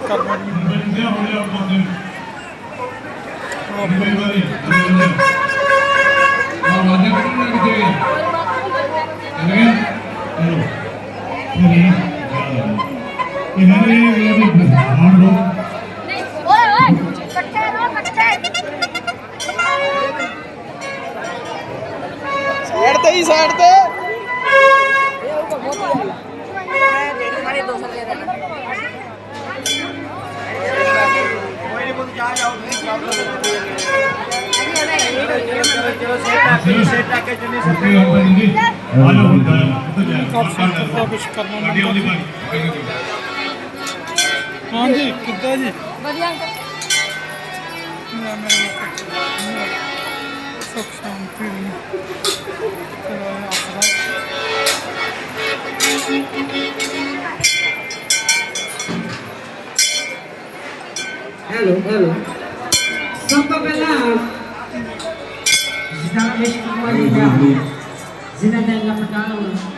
ਵਿਸ਼ਕਰਮਾ ਜੀ ਸਾਈਡ ਤੇ ਹੀ ਸਾਈਡ ਤੇ ਵਿਸ਼ਕਰਮਾ ਹਾਂਜੀ ਕਿੱਦਾਂ ਜੀ ਵਧੀਆ ਸੁਖ ਸ਼ਾਂਤੀ ਚਲੋ ਆਪਣਾ हेलो हेलो सबको पहला जितना बेश कुमारी का जितना देंगे पटाना